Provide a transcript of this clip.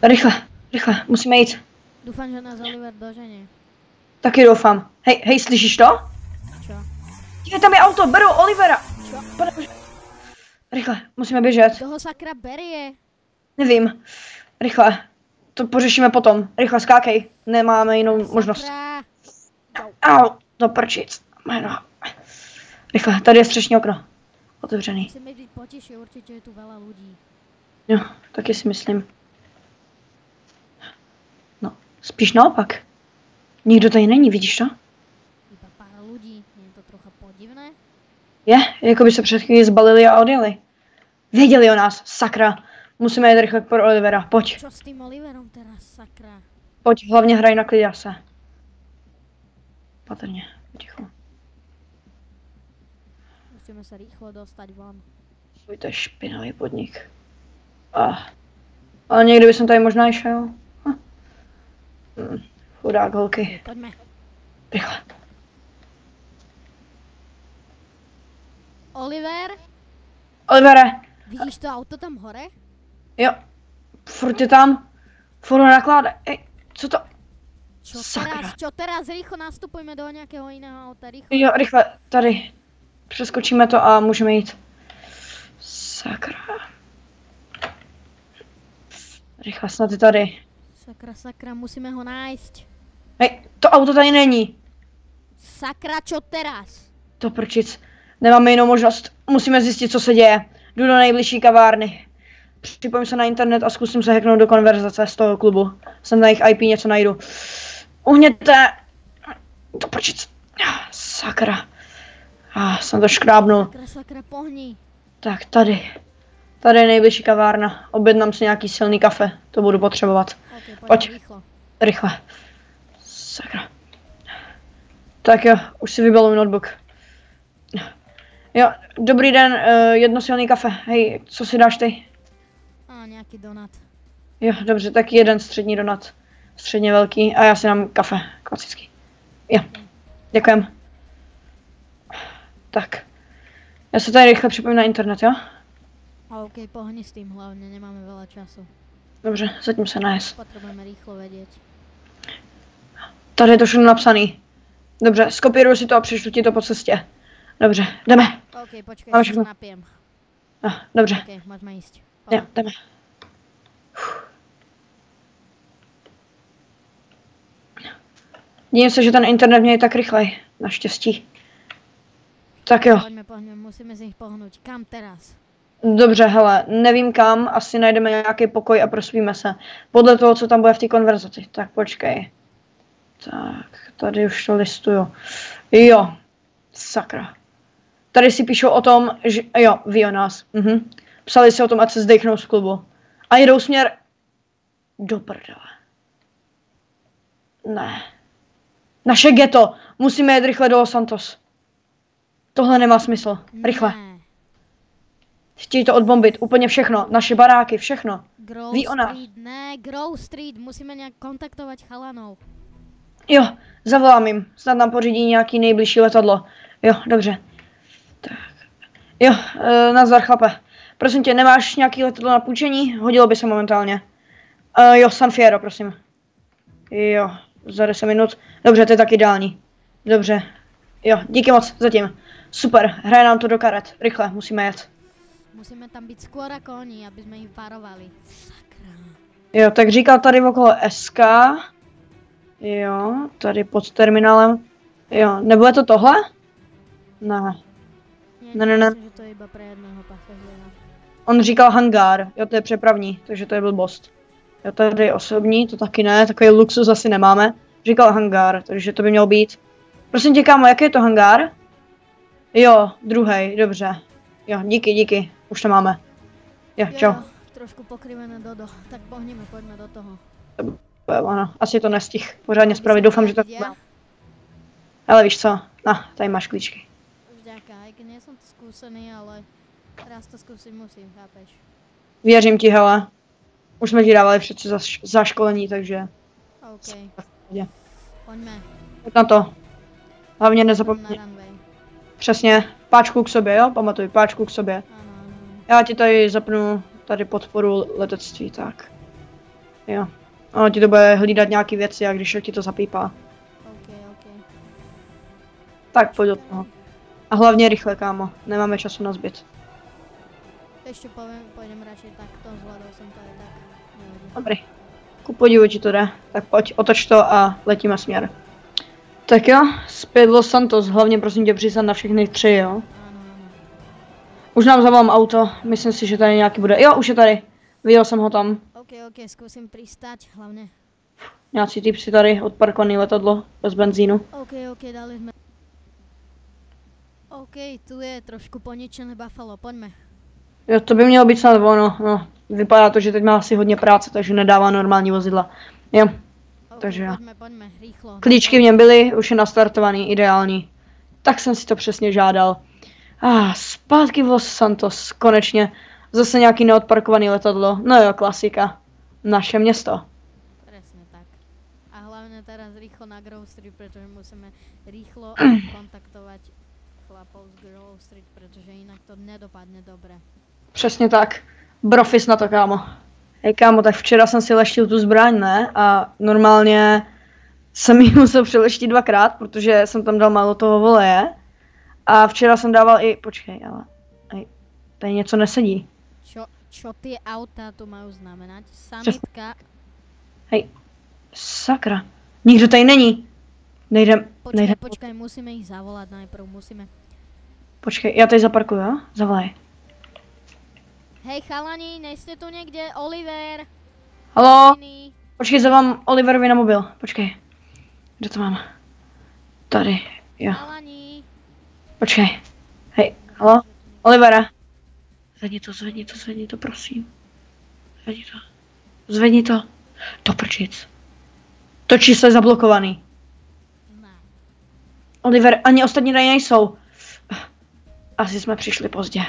Rychle, musíme jít. Doufám, že nás Oliver dožene. Taky doufám. Hej, slyšíš to? Čo? Je tam je auto, beru Olivera. Čo? Rychle, musíme běžet. Toho sakra berie. Nevím. Rychle. To pořešíme potom. Rychle, skákej. Nemáme jinou možnost. Au, to prčic. Jméno. Rychle, tady je střešní okno. Otevřený. Musíme být potiše, určitě je tu veľa lidí. Jo, taky si myslím. No, spíš naopak. Nikdo tady není, vidíš to? Iba pár lidí, je to trocha podivné? Je, jako by se před chvíli zbalili a odjeli. Věděli o nás, sakra. Musíme jít rychle pro Olivera, pojď. Čo s tým Oliverom teraz, sakra? Pojď, hlavně hraj na kliďase. Patrně, ticho. Musíme se rýchlo dostať von. Fuj, to je špinavý podnik. Ale někdy bych tady možná i šel. Chudák holky. Pojďme. Rychle. Oliver? Olivere! Vidíš to auto tam hore? Jo. Furt je tam. Furt ho nakládá. Ej, co to? Čo teraz? Rýchlo nastupujme do nějakého jiného auta, rýchlo. Jo, rychle, tady. Přeskočíme to a můžeme jít. Sakra. Rychle, snad je tady. Sakra, musíme ho nájsť. Hej, to auto tady není. Sakra, čo teraz? To prčic. Nemáme jinou možnost. Musíme zjistit, co se děje. Jdu do nejbližší kavárny. Připojím se na internet a zkusím se hacknout do konverzace z toho klubu. Jsem na jejich IP něco najdu. Uhněte! To prčic. Sakra. Jsem to škrábnul. Sakra, pohni. Tak, tady. Tady je nejbližší kavárna. Objednám si nějaký silný kafe. To budu potřebovat. Okay, pojď. Rychle. Sakra. Tak jo, už si vybaluji notebook. Jo, dobrý den, jedno silný kafe. Hej, co si dáš ty? Nějaký donut. Jo, dobře, tak jeden střední donut. Středně velký a já si dám kafe, klasický. Jo, děkujem. Tak. Já se tady rychle připojím na internet, jo? OK, pohni s tým, hlavně nemáme veľa času. Dobře, zatím se najes. Potřebujeme rýchlo vědět. Tady je to všechno napsaný. Dobře, skopíruju si to a přišlu ti to po cestě. Dobře, jdeme. OK, počkej, Máme se všechno. napijem. Dobře. OK, můžeme jít. Jo, jdeme. Dívím se, že ten internet mě je tak rychlej. Naštěstí. Tak jo. Pojďme, musíme z nich pohnout. Kam teraz? Dobře, hele, nevím kam, asi najdeme nějaký pokoj a prospíme se. Podle toho, co tam bude v té konverzaci. Tak počkej. Tak, tady už to listuju. Jo, sakra. Tady si píšou o tom, že, jo, ví o nás. Psali si o tom, ať se zdechnou z klubu. A jedou směr do prdele. Ne. Naše ghetto. Musíme jet rychle do Los Santos. Tohle nemá smysl. Rychle. Ne. Chtějí to odbombit. Úplně všechno. Naše baráky, všechno. Grove Ví ona. Street, ne, Grove Street. Musíme nějak kontaktovat chalanov. Jo, zavolám jim. Snad nám pořídí nějaký nejbližší letadlo. Jo, dobře. Tak. Jo, nazdar chlape. Prosím tě, nemáš nějaký letadlo na půjčení? Hodilo by se momentálně. Jo, San Fierro, prosím. Jo, za 10 minut. Dobře, to je tak ideální. Dobře. Jo, díky moc, zatím. Super, hraje nám to do karet. Rychle, musíme jet. Musíme tam být skôr jako oni, aby jsme jim párovali. Sakra. Jo, tak říkal tady okolo SK. Jo, tady pod terminálem. Jo, nebude to tohle? Ne. Ne. Myslím, že to je iba pre jednoho pasažéra. On říkal hangár, jo, to je přepravní, takže to je blbost. Jo, tady je osobní, to taky ne, takový luxus asi nemáme. Říkal hangár, takže to by mělo být. Prosím tě, kámo, jaký je to hangár? Jo, druhý, dobře. Jo, díky, už to máme. Jo, čau. Jo, trošku pokrivené dodo, tak pohneme, pojďme do toho. Ano, asi to nestih pořádně spravit, doufám, že to... Ale víš co, tady máš klíčky. Už ďaká, aj keď nie som to skúsený, ale raz to skúsiť musím, chápeš? Věřím ti, hele. Už jsme ti dávali přece za školení, takže... OK. Pojďme. Pojď na to. Hlavně nezapomeň. Přesně, páčku k sobě, jo? Pamatuj, páčku k sobě. Ano. Já ti tady zapnu tady podporu letectví, tak. Jo. Ono ti to bude hlídat nějaký věci a když ti to zapípá. OK. Tak pojď od toho. A hlavně rychle, kámo. Nemáme času na zbyt. Ještě pojdem radši takto, zvládal jsem to i tak. Nevadí. Dobrý. Ku podivu ti to jde. Tak pojď, otoč to a letíme směr. Tak jo, zpět Los Santos. Hlavně prosím tě přisad na všechny 3, jo. Ano. Už nám zavolám auto. Myslím si, že tady nějaký bude. Jo, už je tady. Viděl jsem ho tam. OK, zkusím přistať, hlavně. Nějací typci tady, odparkovaný letadlo, bez benzínu. OK, dali jsme. OK, tu je trošku poničené Buffalo, pojďme. Jo, to by mělo být snad ono, no. Vypadá to, že teď má asi hodně práce, takže nedává normální vozidla. Jo, OK, takže jo. pojďme, rychlo. Klíčky v něm byly, už je nastartovaný, ideální. Tak jsem si to přesně žádal. Zpátky v Los Santos, konečně. Zase nějaký neodparkovaný letadlo, no jo, klasika. Naše město. Presne tak. A hlavne teraz rýchlo na Grove Street, pretože musíme rýchlo kontaktovať chlapov z Grove Street, pretože inak to nedopadne dobre. Přesně tak. Brofis na to, kámo. Hej, kámo, tak včera jsem si leštil tu zbraň, ne? A normálně jsem ji musel přeleštit 2krát, protože jsem tam dal málo toho voleje. A včera jsem dával i... Počkej, ale... Hej, tady něco nesedí. Čo tie auta tu majú znamenať? Samitka... Hej, sakra. Nikdo tady není. Nejdem... Počkaj, musíme ich zavolať najprv, musíme... Počkej, já tady zaparkuju, jo? Zavolaj. Hej chalani, nejste tu někde? Oliver! Haló? Jiný. Počkej, zavolám Oliverovi na mobil. Počkej. Kde to mám? Tady, jo. Chalani! Počkej. Hej, haló? Olivere. Zvedni to, prosím. Zvedni to. Do prčic. To číslo je zablokovaný. Ne. Oliver, ani ostatní tady nejsou. Asi jsme přišli pozdě.